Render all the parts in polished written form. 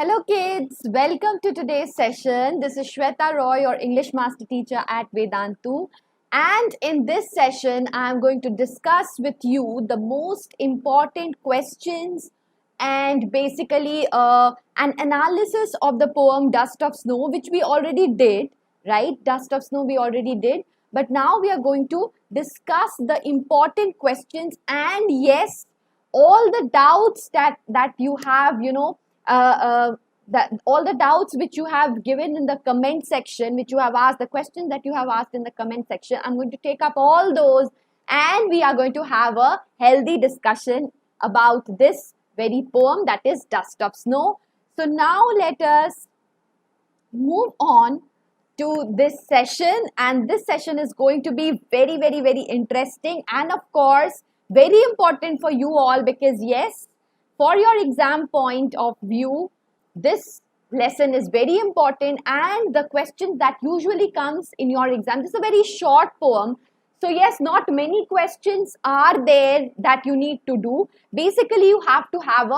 Hello kids, welcome to today's session. This is Swetha Roy, your English Master Teacher at Vedantu. And in this session, I am going to discuss with you the most important questions and basically an analysis of the poem Dust of Snow, which we already did, right? Dust of Snow we already did. But now we are going to discuss the important questions and yes, all the doubts that you have, that all the doubts which you have given in the comment section, which you have asked, the questions that you have asked in the comment section, I'm going to take up all those and we are going to have a healthy discussion about this very poem, that is Dust of Snow. So now let us move on to this session, and this session is going to be very, very, very interesting and of course very important for you all, because yes, for your exam point of view, this lesson is very important and the questions that usually comes in your exam, this is a very short poem. So yes, not many questions are there that you need to do. Basically, you have to have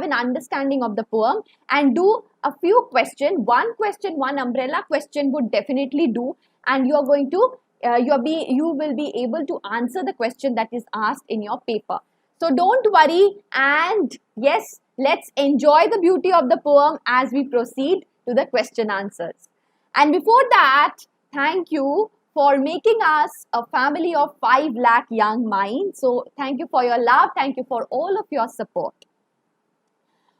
an understanding of the poem and do a few questions. One question, one umbrella question would definitely do, and you are going to you will be able to answer the question that is asked in your paper. So don't worry, and yes, let's enjoy the beauty of the poem as we proceed to the question answers. And before that, thank you for making us a family of 5 lakh young minds. So thank you for your love. Thank you for all of your support.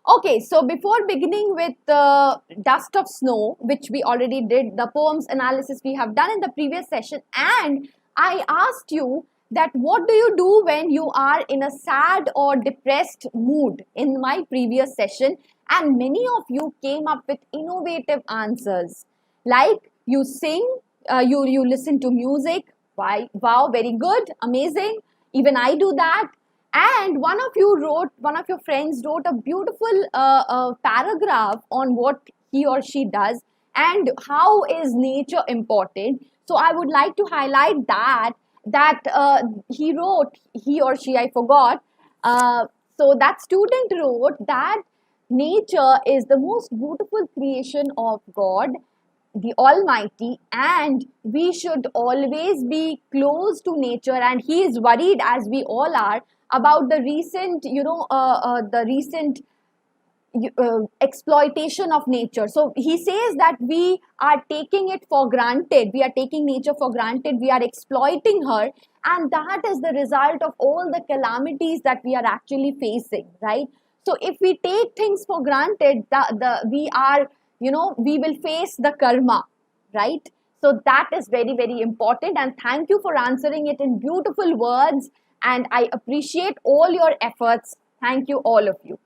Okay, so before beginning with the Dust of Snow, which we already did, the poems analysis we have done in the previous session, and I asked you that what do you do when you are in a sad or depressed mood in my previous session, and many of you came up with innovative answers, like you sing, you listen to music. Why? Wow, very good, amazing. Even I do that. And one of your friends wrote a beautiful paragraph on what he or she does and how is nature important. So I would like to highlight that he or she, I forgot. So that student wrote that nature is the most beautiful creation of God, the Almighty, and we should always be close to nature. And he is worried, as we all are, about the recent, exploitation of nature. So he says that we are taking it for granted. We are taking nature for granted. We are exploiting her, and that is the result of all the calamities that we are actually facing, right? So if we take things for granted, we will face the karma, right? So that is very, very important, and thank you for answering it in beautiful words, and I appreciate all your efforts. Thank you, all of you.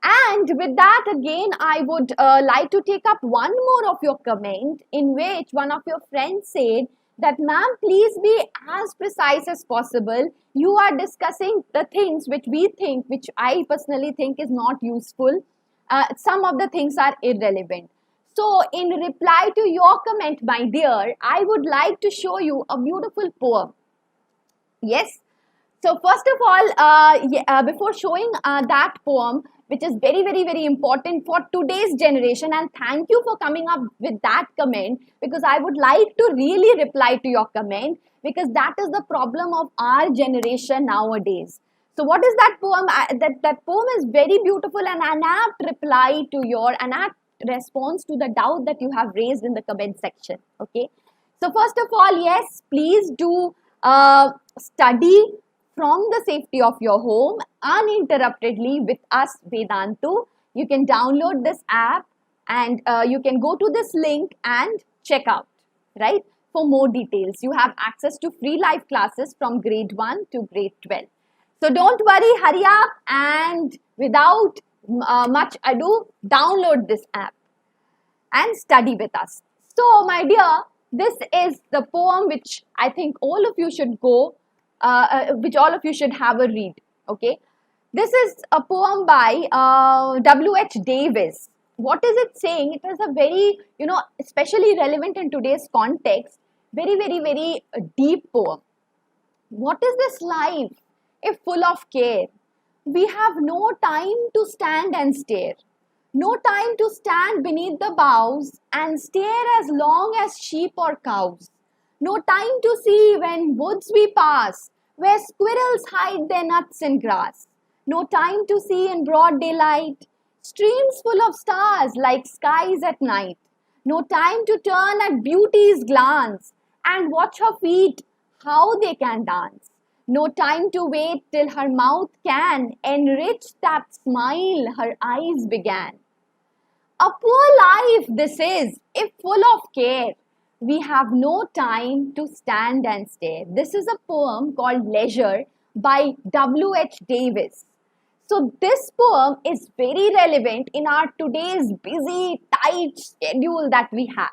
And with that, again, I would like to take up one more of your comment, in which one of your friends said that, ma'am, please be as precise as possible. You are discussing the things which I personally think is not useful. Some of the things are irrelevant. So in reply to your comment, my dear, I would like to show you a beautiful poem. Yes. So first of all, before showing that poem, which is very, very, very important for today's generation, and thank you for coming up with that comment, because I would like to really reply to your comment, because that is the problem of our generation nowadays. So what is that poem? That poem is very beautiful and an apt reply to an apt response to the doubt that you have raised in the comment section. Okay. So first of all, yes, please do study from the safety of your home uninterruptedly with us, Vedantu. You can download this app and you can go to this link and check out, right? For more details, you have access to free live classes from grade 1 to grade 12. So don't worry, hurry up, and without much ado, download this app and study with us. So my dear, this is the poem which I think all of you should which all of you should have a read. Okay, this is a poem by W.H. Davis. What is it saying? It is a very, especially relevant in today's context, very, very, very deep poem. What is this life if full of care? We have no time to stand and stare. No time to stand beneath the boughs and stare as long as sheep or cows. No time to see when woods we pass, where squirrels hide their nuts in grass. No time to see in broad daylight, streams full of stars like skies at night. No time to turn at beauty's glance and watch her feet, how they can dance. No time to wait till her mouth can enrich that smile her eyes began. A poor life this is, if full of care. We have no time to stand and stare. This is a poem called Leisure by W.H. Davis. So this poem is very relevant in our today's busy, tight schedule that we have.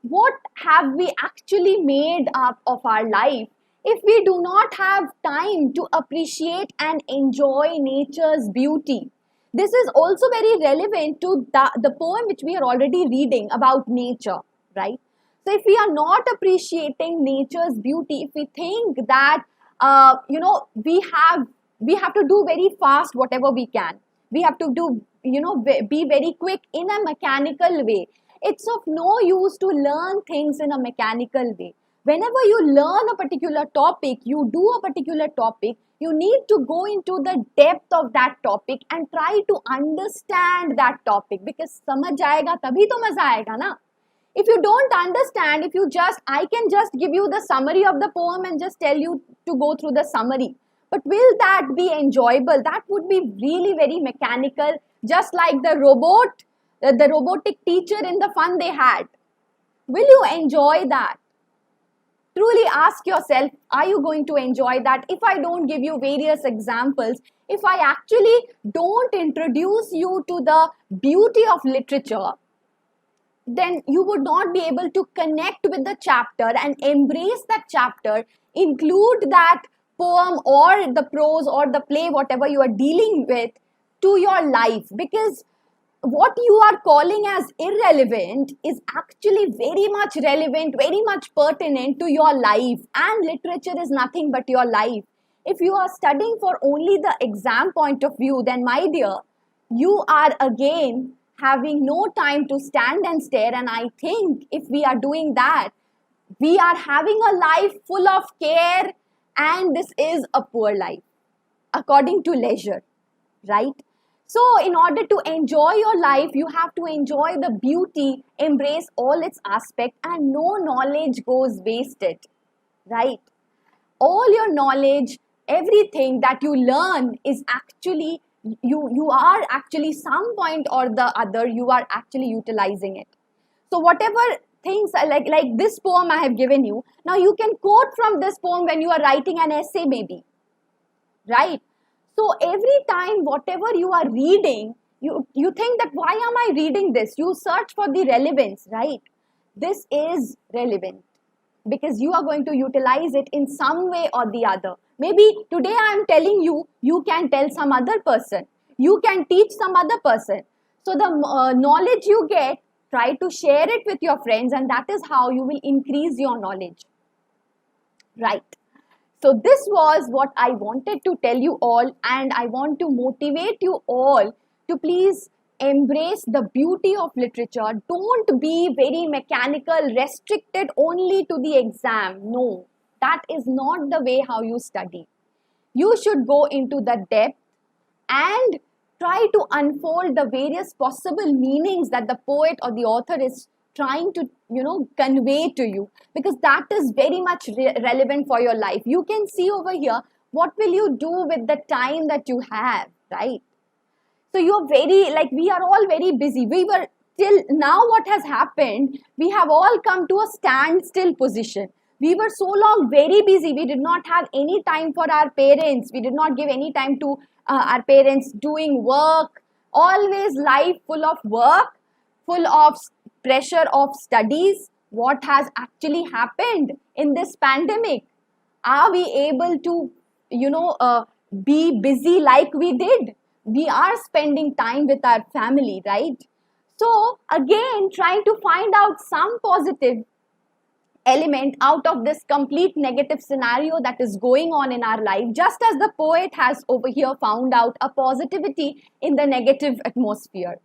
What have we actually made up of our life if we do not have time to appreciate and enjoy nature's beauty? This is also very relevant to the poem which we are already reading about nature, right? So if we are not appreciating nature's beauty, if we think that, we have to do very fast whatever we can. We have to do, be very quick in a mechanical way. It's of no use to learn things in a mechanical way. Whenever you learn a particular topic, you do a particular topic, you need to go into the depth of that topic and try to understand that topic, because समझ जाएगा तभी तो मजा आएगा ना. If you don't understand, I can just give you the summary of the poem and just tell you to go through the summary. But will that be enjoyable? That would be really very mechanical, just like the robotic teacher in the fun they had. Will you enjoy that? Truly ask yourself, are you going to enjoy that? If I don't give you various examples, if I actually don't introduce you to the beauty of literature, then you would not be able to connect with the chapter and embrace that chapter, include that poem or the prose or the play, whatever you are dealing with, to your life. Because what you are calling as irrelevant is actually very much relevant, very much pertinent to your life. And literature is nothing but your life. If you are studying for only the exam point of view, then my dear, you are again having no time to stand and stare. And I think if we are doing that, we are having a life full of care, and this is a poor life, according to Leisure, right? So in order to enjoy your life, you have to enjoy the beauty, embrace all its aspects, and no knowledge goes wasted, right? All your knowledge, everything that you learn is actually, you are actually some point or the other, you are actually utilizing it. So whatever things like this poem I have given you, now you can quote from this poem when you are writing an essay maybe, right? So every time whatever you are reading, you think that why am I reading this? You search for the relevance, right? This is relevant because you are going to utilize it in some way or the other. Maybe today I am telling you, you can tell some other person. You can teach some other person. So the knowledge you get, try to share it with your friends, and that is how you will increase your knowledge, right? So this was what I wanted to tell you all, and I want to motivate you all to please embrace the beauty of literature. Don't be very mechanical, restricted only to the exam. No, that is not the way how you study. You should go into the depth and try to unfold the various possible meanings that the poet or the author is trying to, convey to you, because that is very much relevant for your life. You can see over here, what will you do with the time that you have, right? So you're we are all very busy. We were till now, what has happened, we have all come to a standstill position. We were so long very busy. We did not have any time for our parents. We did not give any time to our parents doing work. Always life full of work, full of pressure of studies. What has actually happened in this pandemic? Are we able to, be busy like we did? We are spending time with our family, right? So again, trying to find out some positive element out of this complete negative scenario that is going on in our life, just as the poet has over here found out a positivity in the negative atmosphere.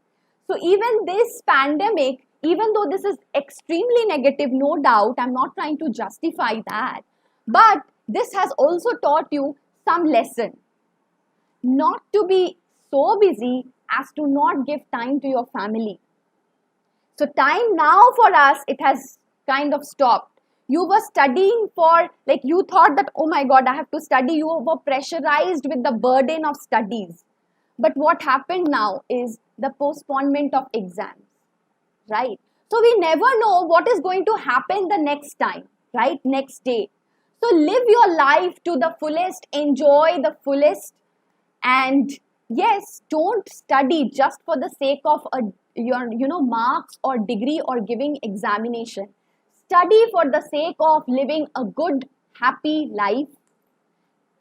So even this pandemic, even though this is extremely negative, no doubt, I'm not trying to justify that, but this has also taught you some lesson. Not to be so busy as to not give time to your family. So time now for us, it has kind of stopped. You were studying for, like you thought that, oh my God, I have to study. You were pressurized with the burden of studies. But what happened now is the postponement of exams, right? So we never know what is going to happen the next time, right? Next day. So live your life to the fullest, enjoy the fullest, and yes, don't study just for the sake of your marks or degree or giving examination. Study for the sake of living a good, happy life.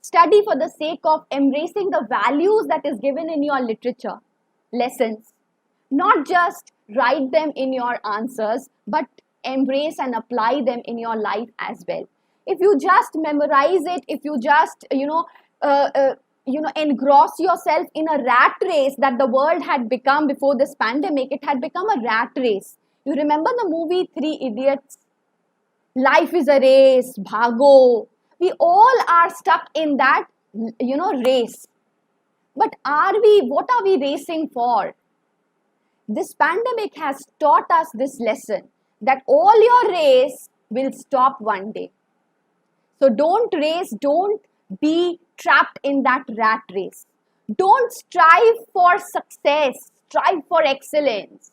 Study for the sake of embracing the values that is given in your literature lessons. Not just write them in your answers, but embrace and apply them in your life as well. If you just memorize it, if you just engross yourself in a rat race that the world had become before this pandemic, it had become a rat race. You remember the movie Three Idiots? Life is a race, bhago. We all are stuck in that, race. But what are we racing for? This pandemic has taught us this lesson that all your race will stop one day. So don't race, don't be trapped in that rat race. Don't strive for success, strive for excellence.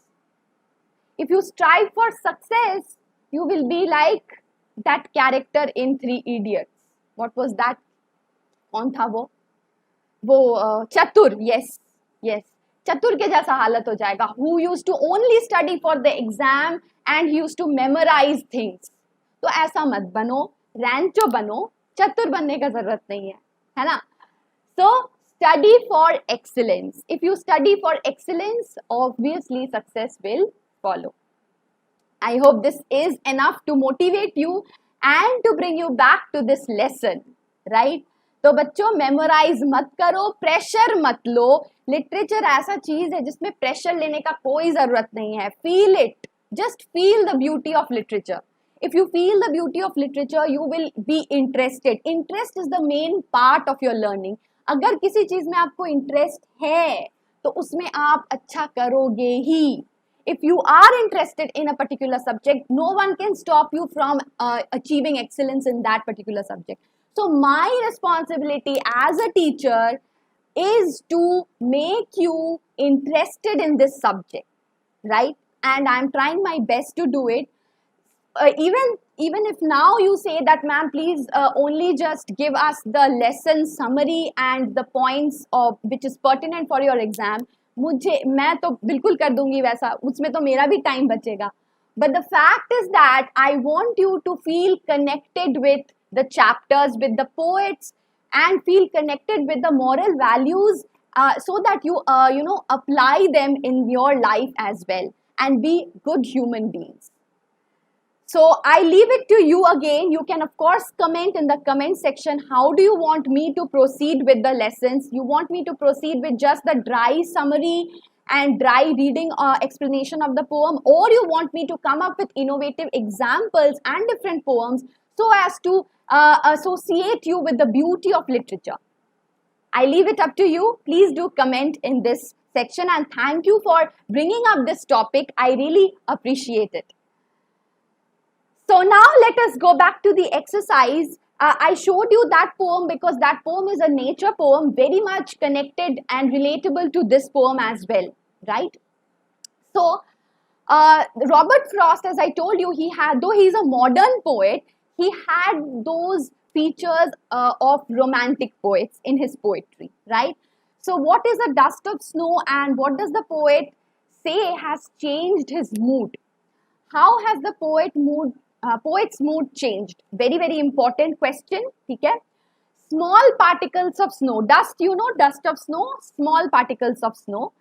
If you strive for success, you will be like that character in Three Idiots. What was that? कौन था वो? चतुर, yes. चतुर के जैसा हालत हो जाएगा. Who used to only study for the exam and he used to memorize things. तो ऐसा मत बनो, रैंचो बनो, चतुर बनने का जरूरत नहीं है ना? So study for excellence. If you study for excellence, obviously success will follow. I hope this is enough to motivate you and to bring you back to this lesson, right? तो बच्चों मेमोराइज मत करो, pressure मत लो. Literature ऐसा चीज है जिसमें pressure लेने का कोई जरूरत नहीं है. Feel it, just feel the beauty of literature. If you feel the beauty of literature, you will be interested. Interest is the main part of your learning. अगर किसी चीज में आपको इंटरेस्ट है तो उसमें आप अच्छा करोगे ही. If you are interested in a particular subject, no one can stop you from achieving excellence in that particular subject. So my responsibility as a teacher is to make you interested in this subject, right? And I'm trying my best to do it. Even if now you say that, ma'am, please only just give us the lesson summary and the points of which is pertinent for your exam, मैं तो बिल्कुल कर दूंगी वैसा, उसमें तो मेरा भी टाइम बचेगा. But the fact is that I want you to feel connected with the chapters, with the poets, and feel connected with the moral values so that you apply them in your life as well and be good human beings. So I leave it to you again. You can of course comment in the comment section. How do you want me to proceed with the lessons? You want me to proceed with just the dry summary and dry reading explanation of the poem, or you want me to come up with innovative examples and different poems so as to associate you with the beauty of literature? I leave it up to you. Please do comment in this section, and thank you for bringing up this topic. I really appreciate it. So now let us go back to the exercise. I showed you that poem because that poem is a nature poem, very much connected and relatable to this poem as well, right? So Robert Frost, as I told you, though he's a modern poet, he had those features of romantic poets in his poetry, right? So what is a dust of snow, and what does the poet say has changed his mood? How has the poet's mood changed? Very, very important question. Okay? Small particles of snow. Dust, dust of snow, small particles of snow.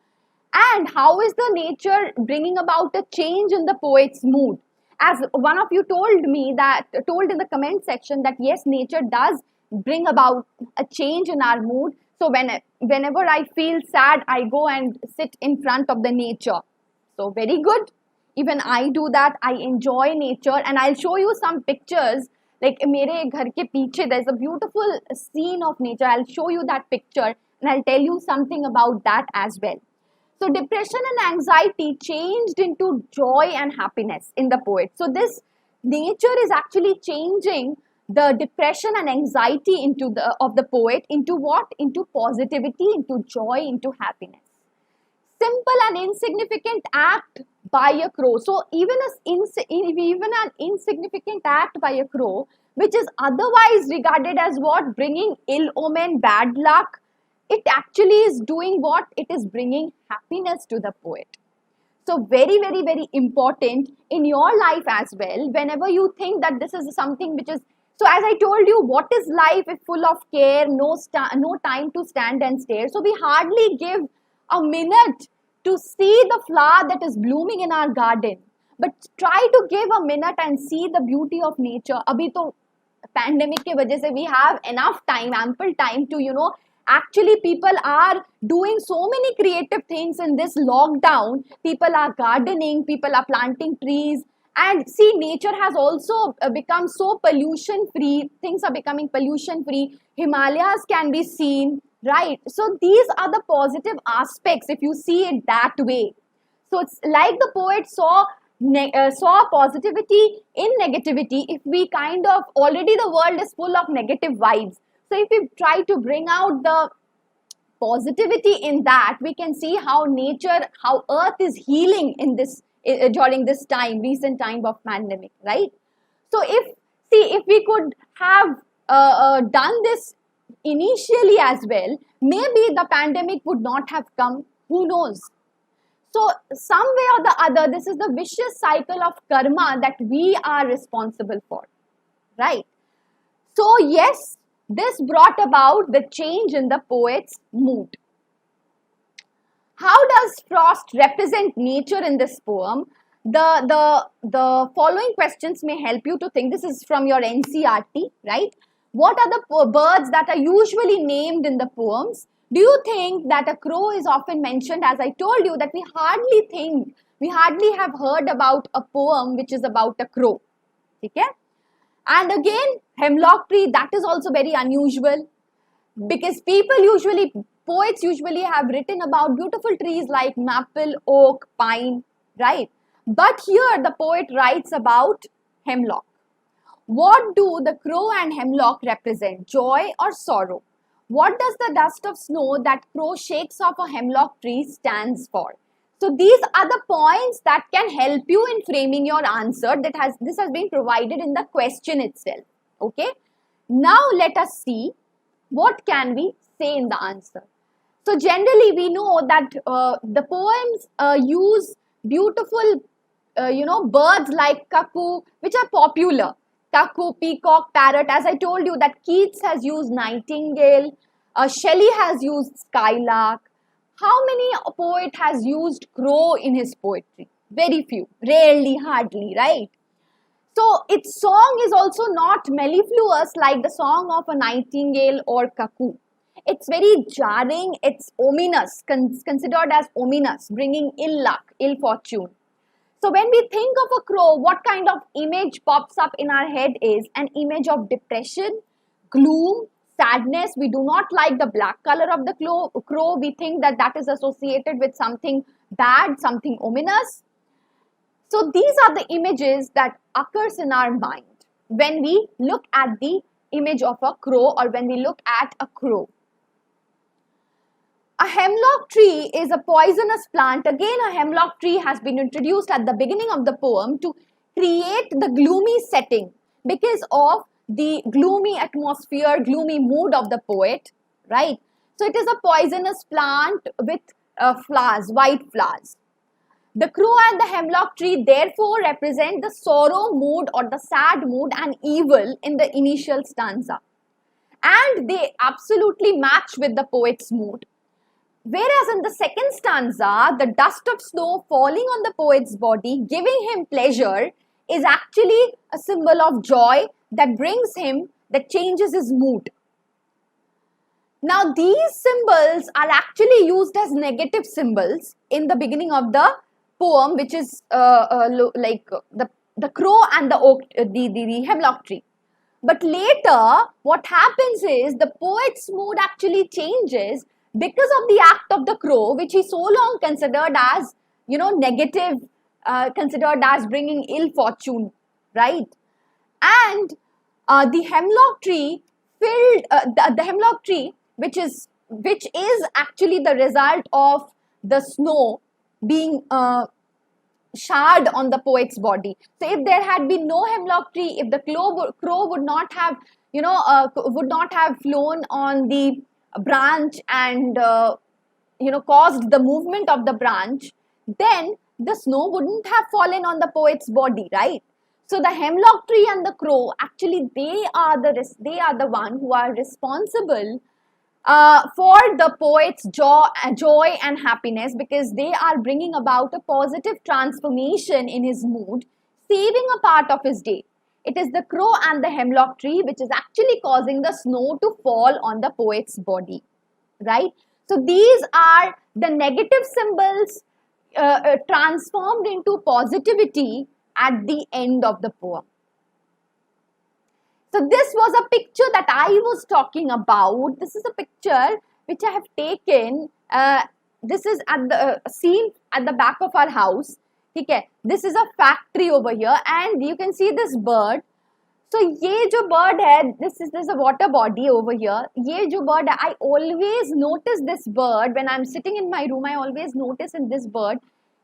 And how is the nature bringing about a change in the poet's mood? As one of you told in the comment section that yes, nature does bring about a change in our mood. So whenever I feel sad, I go and sit in front of the nature. So very good. Even I do that. I enjoy nature, and I'll show you some pictures. Like mere ghar ke piche, there's a beautiful scene of nature. I'll show you that picture and I'll tell you something about that as well. So depression and anxiety changed into joy and happiness in the poet. So this nature is actually changing the depression and anxiety of the poet into what? Into positivity, into joy, into happiness. Simple and insignificant act by a crow. So even an insignificant act by a crow, which is otherwise regarded as what? Bringing ill omen, bad luck, it actually is doing what? It is bringing happiness to the poet. So very, very, very important in your life as well. Whenever you think that this is something which is, so as I told you, what is life if full of care, no time to stand and stare. So we hardly give a minute to see the flower that is blooming in our garden. But try to give a minute and see the beauty of nature. Abhi to pandemic ke wajah se we have enough time, ample time to, actually people are doing so many creative things in this lockdown. People are gardening, people are planting trees. And see, nature has also become so pollution free. Things are becoming pollution free. Himalayas can be seen, right? So these are the positive aspects if you see it that way. So it's like the poet saw positivity in negativity. If we kind of, already the world is full of negative vibes. So if we try to bring out the positivity in that, we can see how nature, how earth is healing in this during this time, recent time of pandemic, right? So if we could have done this initially as well, maybe the pandemic would not have come. Who knows? So some way or the other, this is the vicious cycle of karma that we are responsible for, right? So yes, this brought about the change in the poet's mood. How does Frost represent nature in this poem? The following questions may help you to think. This is from your NCERT, right? What are the birds that are usually named in the poems? Do you think that a crow is often mentioned? As I told you that we hardly have heard about a poem which is about a crow. Okay? And again, hemlock tree, that is also very unusual because poets usually have written about beautiful trees like maple, oak, pine, right? But here the poet writes about hemlock. What do the crow and hemlock represent? Joy or sorrow? What does the dust of snow that crow shakes off a hemlock tree stands for? So these are the points that can help you in framing your answer. This has been provided in the question itself. Okay. Now let us see what can we say in the answer. So generally we know that the poems use beautiful birds like cuckoo, which are popular. Cuckoo, peacock, parrot. As I told you that Keats has used nightingale, Shelley has used skylark. How many poet has used crow in his poetry? Very few, rarely, hardly, right? So its song is also not mellifluous like the song of a nightingale or cuckoo. It's very jarring, it's ominous, considered as ominous, bringing ill luck, ill fortune. So when we think of a crow, what kind of image pops up in our head is an image of depression, gloom, sadness. We do not like the black color of the crow. We think that that is associated with something bad, something ominous. So these are the images that occurs in our mind when we look at the image of a crow or when we look at a crow. A hemlock tree is a poisonous plant. Again, a hemlock tree has been introduced at the beginning of the poem to create the gloomy setting because of the gloomy atmosphere, gloomy mood of the poet, right? So it is a poisonous plant with flowers, white flowers. The crow and the hemlock tree therefore represent the sorrow mood or the sad mood and evil in the initial stanza. And they absolutely match with the poet's mood. Whereas in the second stanza, the dust of snow falling on the poet's body, giving him pleasure, is actually a symbol of joy that changes his mood. Now, these symbols are actually used as negative symbols in the beginning of the poem, which is like the crow and the oak, the hemlock tree. But later, what happens is the poet's mood actually changes because of the act of the crow, which he so long considered as, negative, considered as bringing ill fortune, right? And the hemlock tree the hemlock tree, which is actually the result of the snow being shard on the poet's body. So if there had been no hemlock tree, if the crow would not have, would not have flown on the branch and caused the movement of the branch, then the snow wouldn't have fallen on the poet's body, right? So the hemlock tree and the crow, actually they are the one who are responsible for the poet's joy and happiness, because they are bringing about a positive transformation in his mood, saving a part of his day. It is the crow and the hemlock tree which is actually causing the snow to fall on the poet's body, right? So these are the negative symbols transformed into positivity at the end of the poem. So this was a picture that I was talking about. This is a picture which I have taken. This is at the scene at the back of our house. Okay, this is a factory over here, and you can see this bird. So ये जो bird है, this is a water body over here. ये जो bird है, I always notice this bird when I'm sitting in my room. I always notice in this bird.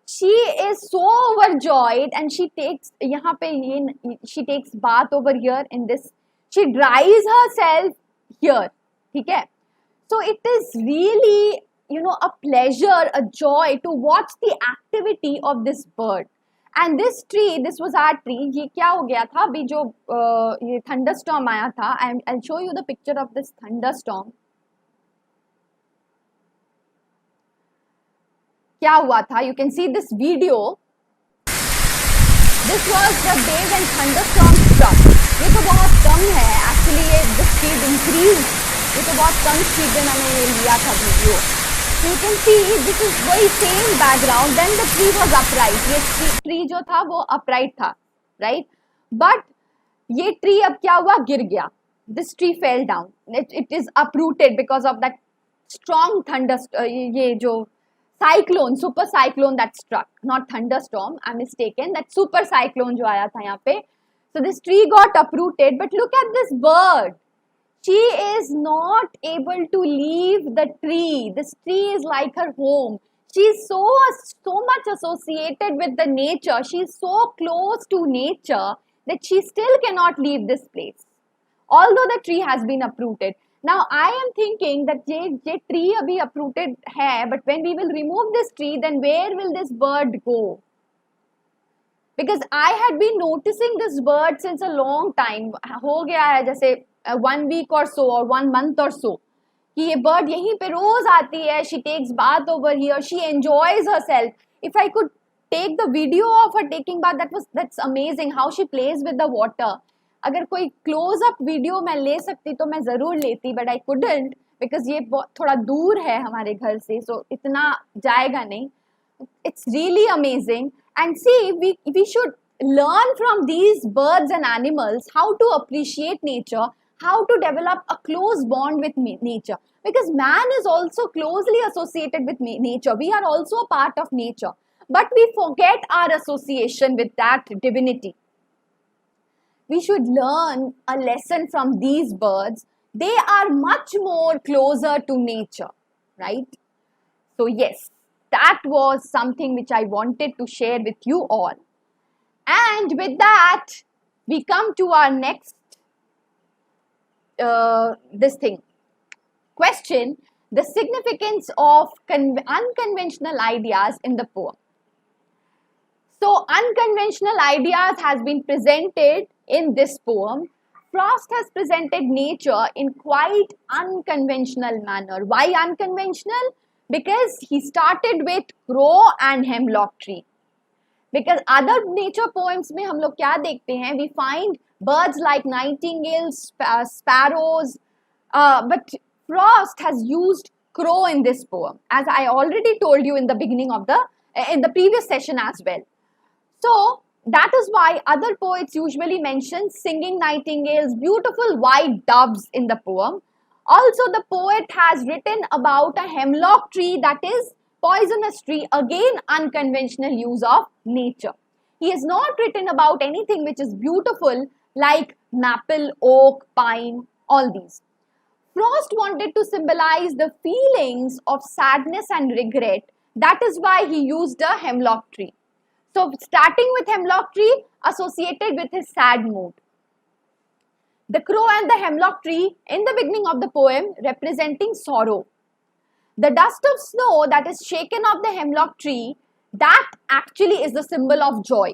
She is so overjoyed, and she takes she takes bath over here in this. She dries herself here. Okay? So it is really, a pleasure, a joy to watch the activity of this bird. And this tree, this was our tree. ये क्या हो गया था अभी जो ये thunderstorm आया था. I'll show you the picture of this thunderstorm. क्या हुआ था? You can see this video. This was the day when thunderstorm struck. ये तो बहुत कम है actually, ये the speed increased. ये तो बहुत कम speed में मैंने ये लिया था video. So you can see this is very same background. Then the tree was upright. ये tree जो था वो upright था, right? But ये tree अब क्या हुआ? गिर गया. This tree fell down. It is uprooted because of that strong ये जो cyclone, super cyclone that struck, not thunderstorm, I'm mistaken, that super cyclone जो आया था यहाँ पे. So this tree got uprooted, but look at this bird. She is not able to leave the tree. This tree is like her home. She is so much associated with the nature. She is so close to nature that she still cannot leave this place, although the tree has been uprooted. Now I am thinking that ये tree अभी uprooted है, but when we will remove this tree, then where will this bird go? Because I had been noticing this bird since a long time. हो गया है जैसे 1 week or so or 1 month or so कि ये bird यहीं पे रोज आती है. She takes bath over here. She enjoys herself. If I could take the video of her taking bath, that's amazing. How she plays with the water. अगर कोई close up video मैं ले सकती तो मैं जरूर लेती, बट आई कुडंट बिकॉज ये थोड़ा दूर है हमारे घर से, सो इतना जाएगा नहीं. It's really amazing. And see we should learn from these birds and animals how to appreciate nature, how to develop a close bond with nature, because man is also closely associated with nature. We are also a part of nature, but we forget our association with that divinity. We should learn a lesson from these birds. They are much more closer to nature, right? So yes, that was something which I wanted to share with you all. And with that, we come to our next question: the significance of unconventional ideas in the poem. So, unconventional ideas has been presented in this poem. Frost has presented nature in quite unconventional manner. Why unconventional? Because he started with crow and hemlock tree. Because other nature poems में हम लोग क्या देखते हैं? We find birds like nightingales, sparrows, but Frost has used crow in this poem. As I already told you in the beginning of the in the previous session as well. So that is why other poets usually mention singing nightingales, beautiful white doves in the poem. Also, the poet has written about a hemlock tree that is poisonous tree, again unconventional use of nature. He has not written about anything which is beautiful like maple, oak, pine, all these. Frost wanted to symbolize the feelings of sadness and regret. That is why he used a hemlock tree. So starting with hemlock tree associated with his sad mood. The crow and the hemlock tree in the beginning of the poem representing sorrow. The dust of snow that is shaken off the hemlock tree, that actually is the symbol of joy.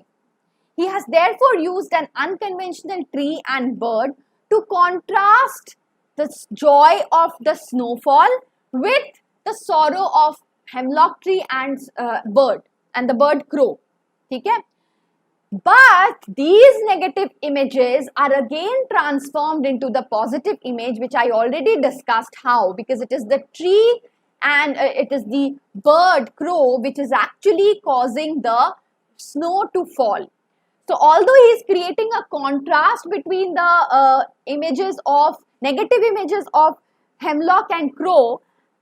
He has therefore used an unconventional tree and bird to contrast the joy of the snowfall with the sorrow of hemlock tree and bird and the bird crow. Okay? But these negative images are again transformed into the positive image, which I already discussed how, because it is the tree and it is the bird crow which is actually causing the snow to fall. So although he is creating a contrast between the images of negative images of hemlock and crow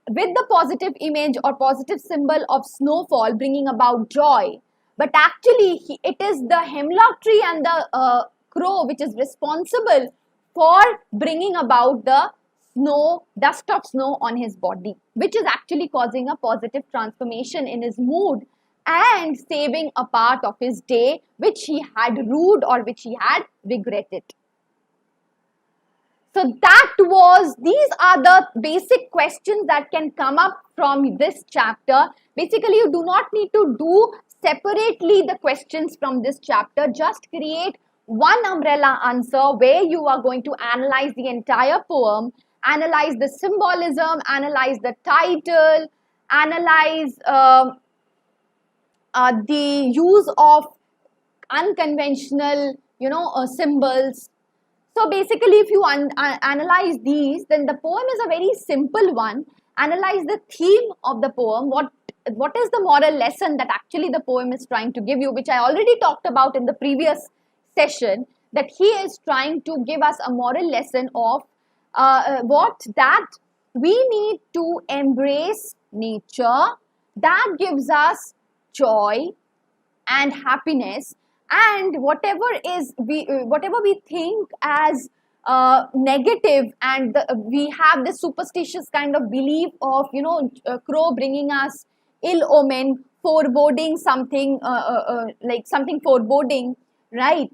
with the positive image or positive symbol of snowfall bringing about joy, but actually it is the hemlock tree and the crow which is responsible for bringing about the snow, dust of snow on his body, which is actually causing a positive transformation in his mood and saving a part of his day which he had rued or which he had regretted. So these are the basic questions that can come up from this chapter. Basically, you do not need to do separately the questions from this chapter. Just create one umbrella answer where you are going to analyze the entire poem, analyze the symbolism, analyze the title, analyze the use of unconventional, symbols. So basically, if you analyze these, then the poem is a very simple one. Analyze the theme of the poem. What is the moral lesson that actually the poem is trying to give you, which I already talked about in the previous session, that he is trying to give us a moral lesson of that we need to embrace nature that gives us joy and happiness, and whatever we think as negative, and we have this superstitious kind of belief of crow bringing us ill omen, foreboding something, like something foreboding, right?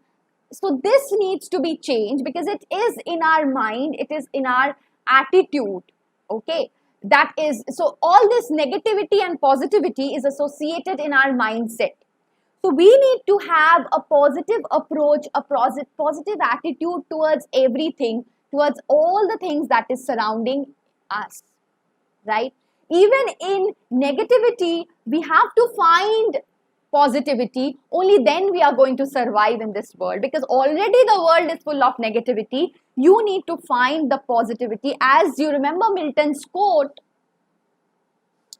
So this needs to be changed because it is in our mind, it is in our attitude. Okay, that is, so all this negativity and positivity is associated in our mindset. So we need to have a positive approach, a positive attitude towards everything, towards all the things that is surrounding us, right? Even in negativity, we have to find positivity. Only then we are going to survive in this world, because already the world is full of negativity. You need to find the positivity. As you remember Milton's quote,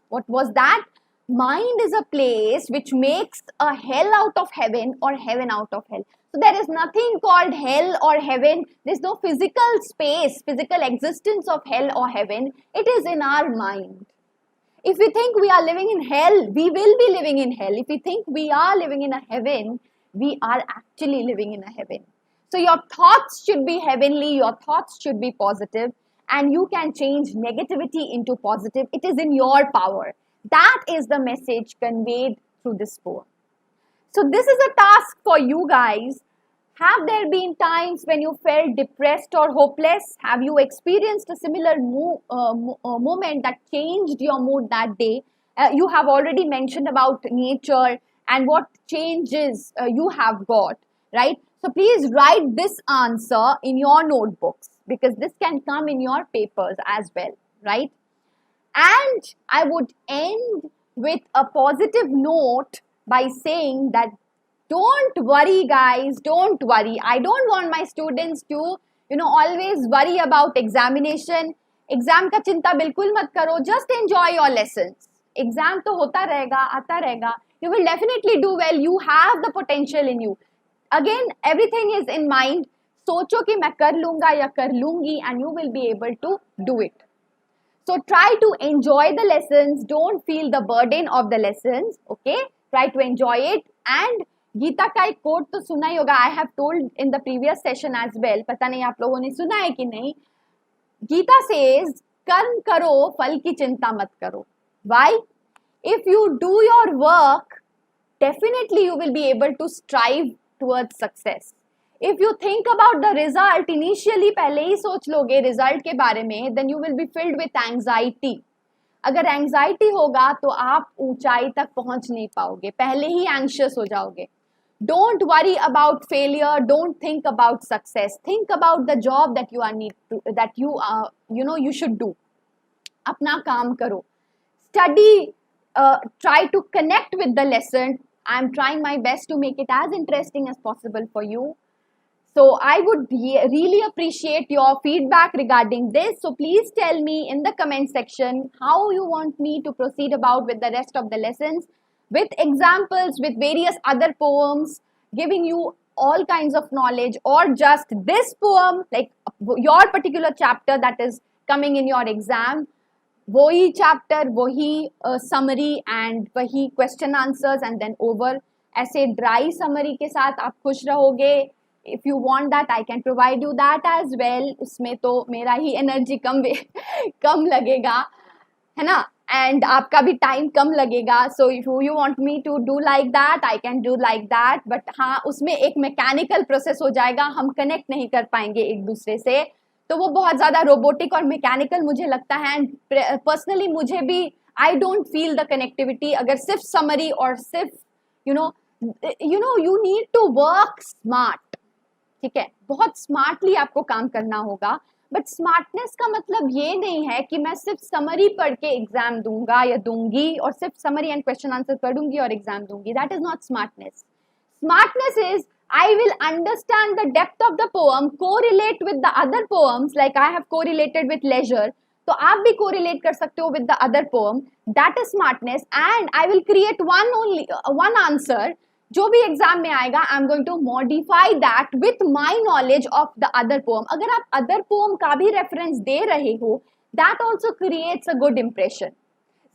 what was that? Mind is a place which makes a hell out of heaven or heaven out of hell. So there is nothing called hell or heaven. There is no physical space, physical existence of hell or heaven. It is in our mind. If we think we are living in hell, we will be living in hell. If we think we are living in a heaven, we are actually living in a heaven. So your thoughts should be heavenly, your thoughts should be positive, and you can change negativity into positive. It is in your power. That is the message conveyed through this poem. So this is a task for you guys. Have there been times when you felt depressed or hopeless? Have you experienced a similar moment that changed your mood that day? You have already mentioned about nature and what changes you have got, right? So please write this answer in your notebooks, because this can come in your papers as well, right? And I would end with a positive note by saying that don't worry guys, don't worry. I don't want my students to, always worry about examination. Exam का चिंता बिल्कुल मत करो. Just enjoy your lessons. Exam तो होता रहेगा, आता रहेगा. you will definitely do well. You have the potential in you. Again, everything is in mind. सोचो कि मैं कर लूंगा या कर लूंगी, and you will be able to do it. So try to enjoy the lessons. Don't feel the burden of the lessons. Okay, try to enjoy it. And Gita का एक कोट तो सुना ही होगा. I have told in the previous session as well. पता नहीं आप लोगों ने सुना है कि नहीं. गीता says, कर्म करो, फल की चिंता मत करो. Why? If you do your work, definitely you will be able to strive towards success. If you think about the result, initially पहले ही सोच लोगे result के बारे में, then you will be filled with anxiety. अगर anxiety होगा तो आप ऊंचाई तक पहुंच नहीं पाओगे, पहले ही anxious हो जाओगे. Don't worry about failure. Don't think about success. Think about the job that you should do. अपना काम करो. Study. Try to connect with the lesson. I'm trying my best to make it as interesting as possible for you. So I would really appreciate your feedback regarding this. So please tell me in the comment section how you want me to proceed about with the rest of the lessons, with examples, with various other poems, giving you all kinds of knowledge, or just this poem, like your particular chapter that is coming in your exam. वही chapter, वही summary and वही question answers and then over. ऐसे dry summary के साथ आप खुश रहोगे. If you want that, I can provide you that as well. उसमें तो मेरा ही energy कम लगेगा, है ना? And आपका भी time कम लगेगा. So if you want me to do like that, I can do like that. But हाँ, उसमें एक mechanical process हो जाएगा. हम connect नहीं कर पाएंगे एक दूसरे से. तो वो बहुत ज़्यादा रोबोटिक और मैकेनिकल मुझे लगता है. एंड पर्सनली मुझे भी I don't feel the connectivity. अगर सिर्फ समरी और सिर्फ you need to work smart. ठीक है, बहुत स्मार्टली आपको काम करना होगा. बट स्मार्टनेस का मतलब ये नहीं है कि मैं सिर्फ समरी पढ़ के एग्जाम दूंगा या दूंगी, और सिर्फ समरी एंड क्वेश्चन आंसर पढ़ूंगी और एग्जाम दूंगी. That is not smartness. Smartness is I will understand the depth of the poem, correlate with the other poems, like I have correlated with leisure. तो आप भी correlate कर सकते हो with the other poem. That is smartness. And I will create one answer. जो भी exam में आएगा, I am going to modify that with my knowledge of the other poem. अगर आप other poem का भी reference दे रहे हो, that also creates a good impression.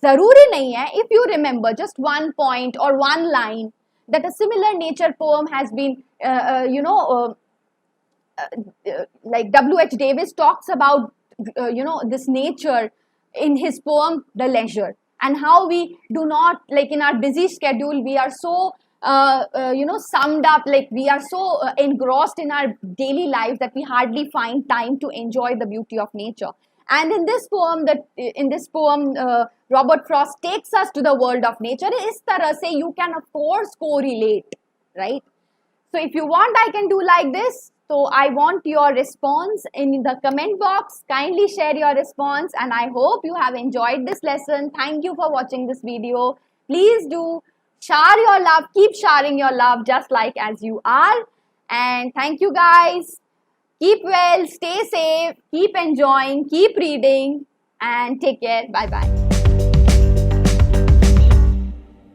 जरूरी नहीं है, if you remember just one point or one line, that a similar nature poem has been, like W.H. Davis talks about, this nature in his poem, The Leisure, and how we do not, like in our busy schedule, we are so, summed up, like we are so engrossed in our daily lives that we hardly find time to enjoy the beauty of nature. And in this poem, Robert Frost takes us to the world of nature. इस तरह से you can of course correlate, right? So if you want, I can do like this. So I want your response in the comment box. Kindly share your response, and I hope you have enjoyed this lesson. Thank you for watching this video. Please do share your love. Keep sharing your love just like as you are. And thank you guys. Keep well, stay safe, keep enjoying, keep reading, and take care. Bye-bye.